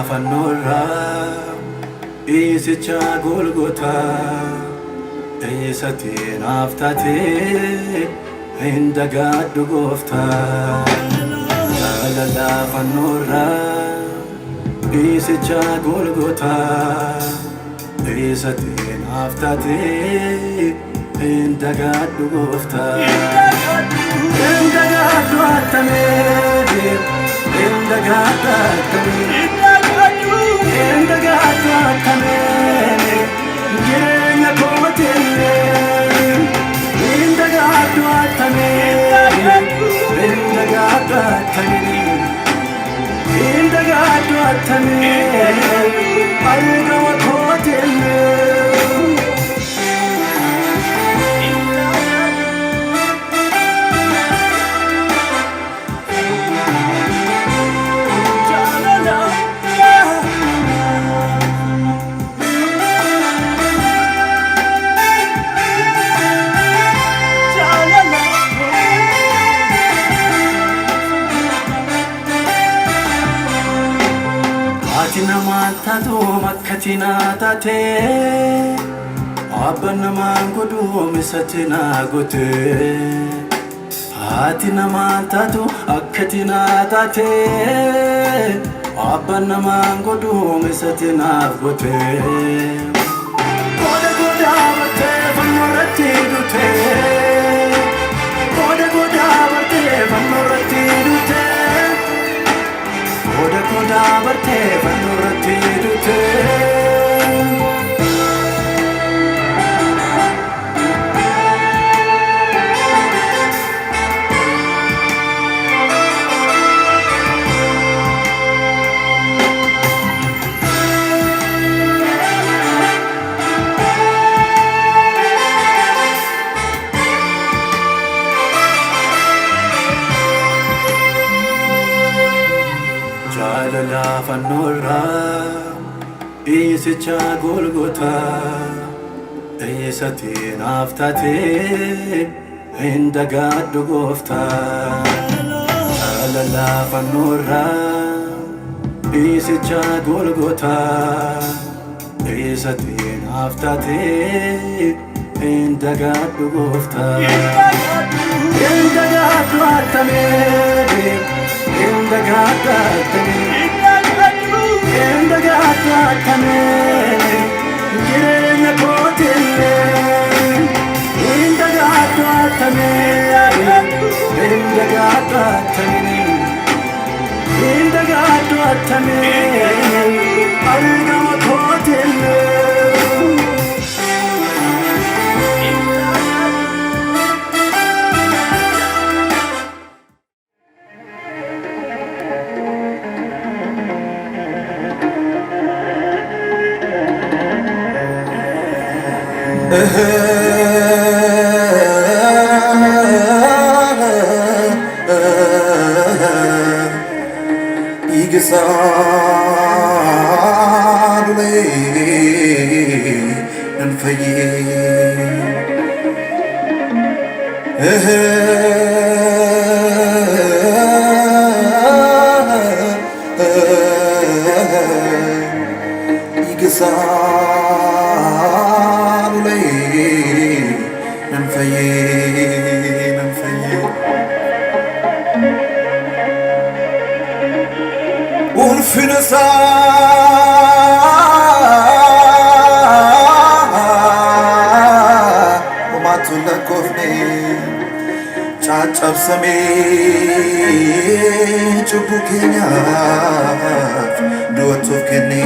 fanora isicha golgota isatin aftate indagadu gofta la fanora isicha golgota isatin aftate indagadu gofta indagadu atame indagadu atame indagadu atame girenya kotelle indagadu atame indagadu atame indagadu atame alga kotelle Atina matatu makatina tate Abana mangudu misatina gote Atina matatu akatina tate Abana mangudu misatina gote Goda goda bate vanurati dute Goda goda bate vanurati dute Goda goda bate vanurati dute Jalala fanora isicha golgota isatin aftate indagadu gofta Jalala fanora isicha golgota isatin aftate indagadu gofta indagadu atame indagadu atame indagadu atame girenya kotelle indagadu atame indagadu atame indagadu atame alga kotelle Igisarule nanfaye Igisarule nanfaye Unfinasa Umatula kofne Chachab same Chupu Kenya Duatuf kene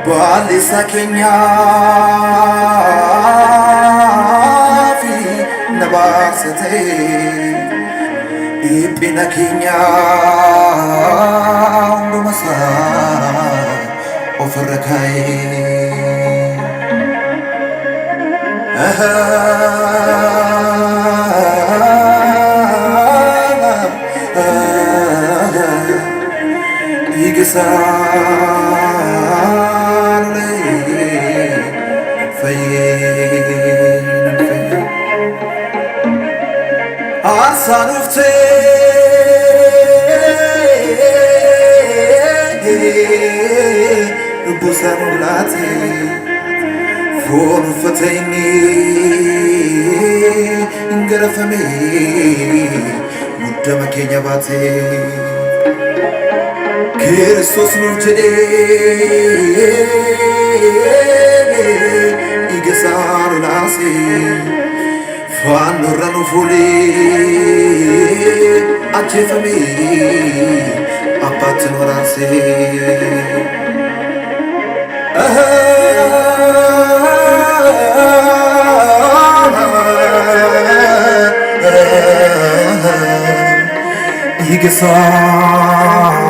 Balisa Kenya Fi Nabasate Ipina Kenya Rumasa Ofarakai Igisarle Faye Arsanufte sanulate Fonu fatayni Ngarafame Muddama kenya bate Kristos nurjede Ige sanulase Fanu ranu fuli Achefame Apatin warase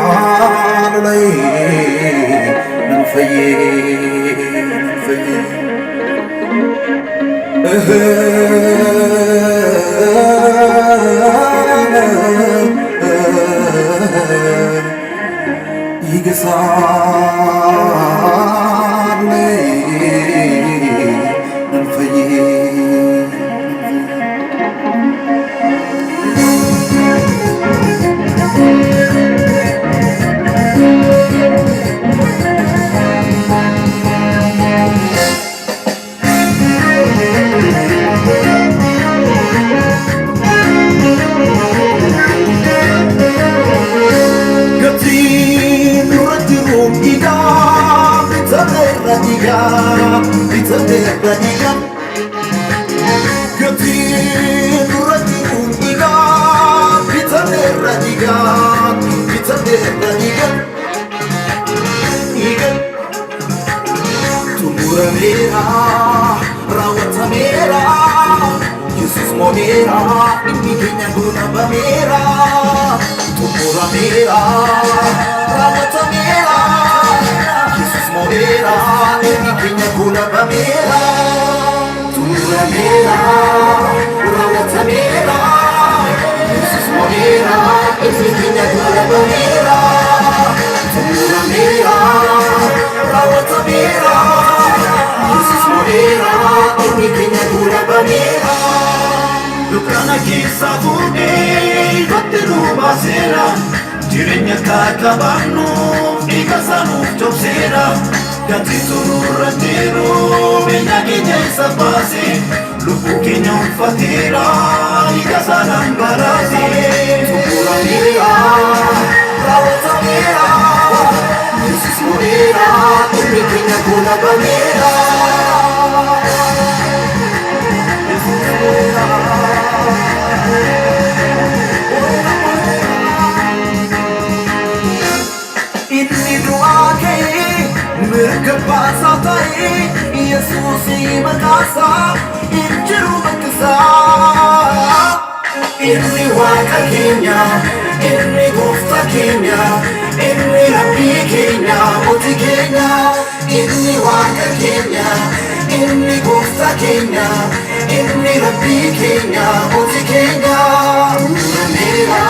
Igesan lay nan faye Igesan lay nan faye Jesus Monera, inni kenya guna bamera, tumura mera, rawata mera. Jesus Monera, inni kenya guna bamera, tumura mera, rawata mera. Jesus Monera, inni kenya guna bamera, tumura mera, rawata mera. Jesus Monera, inni kenya guna bamera. Dukana kisa fuudhe batteru baasera jireenya kakabanu dhiiga sanuuf jobseera gatii tururra jiru biyya keenya isa baase lubbuu keenya ulfateera dhiiga sanaan baraase tuqurameera raawwatameera Yesuus mo'eera inni keenya goolabameera Inni du'aake mirga saatae Yesuusi maqaasa injiru bakkisa Inni waaqa keenya inni gooftaa keenya inni rabbii keenya mootii keenya inni waaqa keenya inni gooftaa keenya inni rabbii keenya mootii keenya Urameera